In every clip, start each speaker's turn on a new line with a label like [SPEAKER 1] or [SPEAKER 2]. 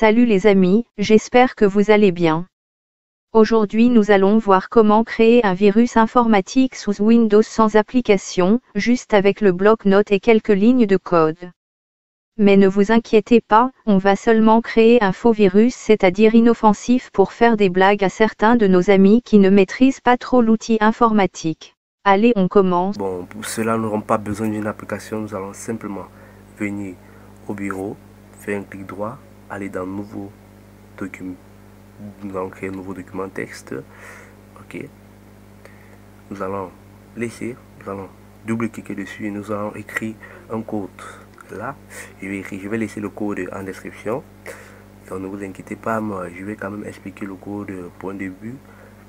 [SPEAKER 1] Salut les amis, j'espère que vous allez bien. Aujourd'hui nous allons voir comment créer un virus informatique sous Windows sans application, juste avec le bloc-notes et quelques lignes de code. Mais ne vous inquiétez pas, on va seulement créer un faux virus, c'est-à-dire inoffensif pour faire des blagues à certains de nos amis qui ne maîtrisent pas trop l'outil informatique. Allez, on commence.
[SPEAKER 2] Bon, pour cela, nous n'aurons pas besoin d'une application, nous allons simplement venir au bureau, faire un clic droit, aller dans Nouveau document, nous allons créer un nouveau document texte, ok, nous allons double-cliquer dessus et nous allons écrire un code. Là, je vais laisser le code en description, donc ne vous inquiétez pas, moi je vais quand même expliquer le code pour un début.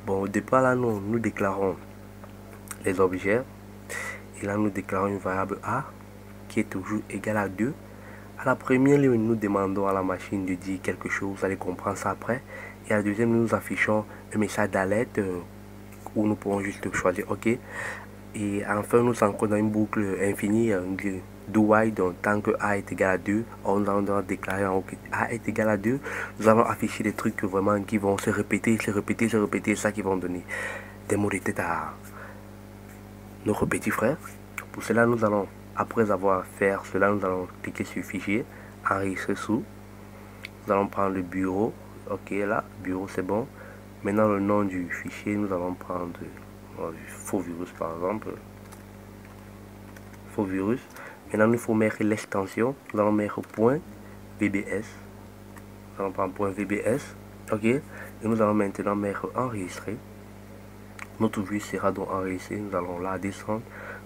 [SPEAKER 2] Bon, au départ là, nous déclarons les objets et là nous déclarons une variable a qui est toujours égale à 2. À la première ligne, nous demandons à la machine de dire quelque chose, vous allez comprendre ça après. Et à la deuxième, nous affichons un message d'alerte où nous pourrons juste choisir OK. Et enfin, nous sommes encore dans une boucle infinie do while, donc tant que a est égal à 2, on va déclarer a est égal à 2. Nous allons afficher des trucs vraiment qui vont se répéter, ça qui vont donner des mots de tête à notre petit frère. Pour cela, nous allons, après avoir fait cela, nous allons cliquer sur fichier, enregistrer sous. Nous allons prendre le bureau. Ok, là, bureau c'est bon. Maintenant, le nom du fichier, nous allons prendre faux virus par exemple. Faux virus. Maintenant, il faut mettre l'extension. Nous allons mettre .vbs. Nous allons prendre .vbs. Ok. Et nous allons maintenant mettre enregistrer. Notre virus sera donc enregistré. Nous allons là descendre.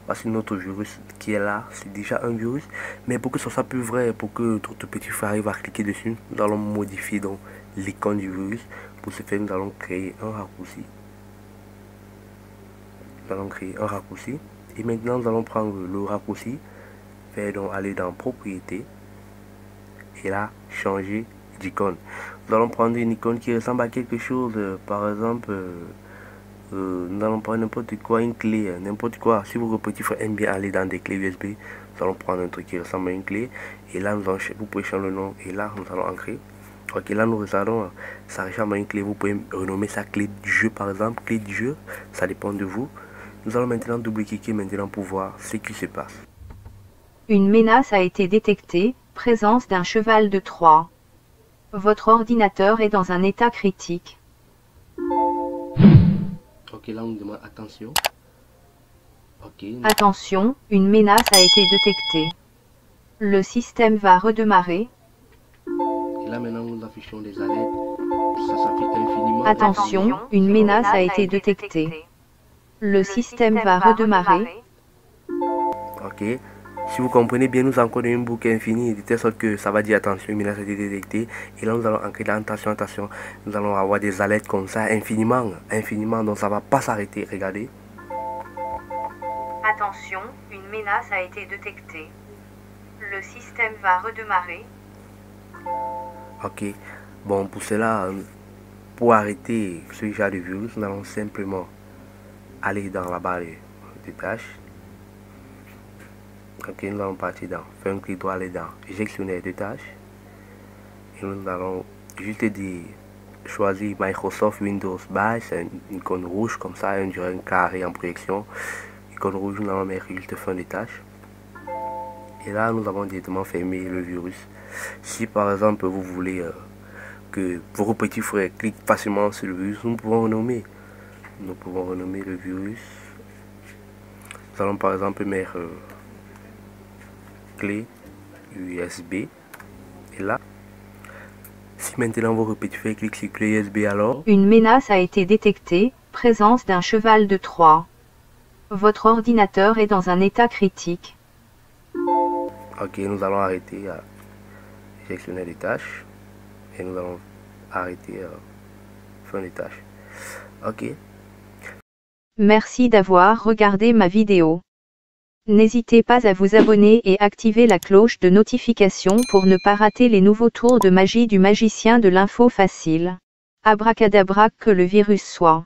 [SPEAKER 2] Voici notre virus qui est là. C'est déjà un virus. Mais pour que ce soit plus vrai, pour que notre petit frère arrive à cliquer dessus, nous allons modifier donc l'icône du virus. Pour ce faire, nous allons créer un raccourci. Nous allons créer un raccourci. Et maintenant, nous allons prendre le raccourci. Faire donc aller dans propriétés. Et là, changer d'icône. Nous allons prendre une icône qui ressemble à quelque chose. Par exemple... nous allons prendre n'importe quoi, une clé, n'importe quoi. Si votre petit frère aime bien aller dans des clés USB, nous allons prendre un truc qui ressemble à une clé. Et là, vous pouvez changer le nom. Et là, nous allons ancrer. Ok, là, nous regardons, ça ressemble à une clé. Vous pouvez renommer ça clé du jeu, par exemple. Clé du jeu, ça dépend de vous. Nous allons maintenant double-cliquer maintenant pour voir ce qui se passe.
[SPEAKER 1] Une menace a été détectée, présence d'un cheval de Troie. Votre ordinateur est dans un état critique.
[SPEAKER 2] Ok, là on nous demande attention. Ok.
[SPEAKER 1] Attention, une menace a été détectée. Le système va redémarrer.
[SPEAKER 2] Et là maintenant nous affichons des alertes. Ça s'affiche infiniment.
[SPEAKER 1] Attention, une menace a été détectée. Le système va redémarrer.
[SPEAKER 2] Ok. Si vous comprenez bien, nous encodons une boucle infinie de telle sorte que ça va dire attention, une menace a été détectée. Et là nous allons ancrer là, attention. Nous allons avoir des alertes comme ça infiniment, donc ça va pas s'arrêter. Regardez.
[SPEAKER 1] Attention, une menace a été détectée. Le système va redémarrer.
[SPEAKER 2] Ok. Bon, pour cela, pour arrêter ce genre de virus, nous allons simplement aller dans la barre de tâches. Ok, nous allons partir dans, faire un clic droit, aller dans gestionnaire de tâches. Et nous allons juste dire, choisir Microsoft Windows Base, c'est une icône rouge comme ça, on dirait un carré en projection. Icône rouge, nous allons mettre juste fin de tâche. Et là, nous avons directement fermé le virus. Si par exemple vous voulez que vos petits frères cliquent facilement sur le virus, nous pouvons renommer. Nous pouvons renommer le virus. Nous allons par exemple mettre clé USB. Et là, si maintenant vos petits frères cliquent sur clé USB, alors
[SPEAKER 1] une menace a été détectée, présence d'un cheval de Troie. Votre ordinateur est dans un état critique.
[SPEAKER 2] Ok, nous allons arrêter gestionnaire des tâches. Et nous allons arrêter fin des tâches. Ok.
[SPEAKER 1] Merci d'avoir regardé ma vidéo. N'hésitez pas à vous abonner et activer la cloche de notification pour ne pas rater les nouveaux tours de magie du magicien de l'info facile. Abracadabra, que le virus soit.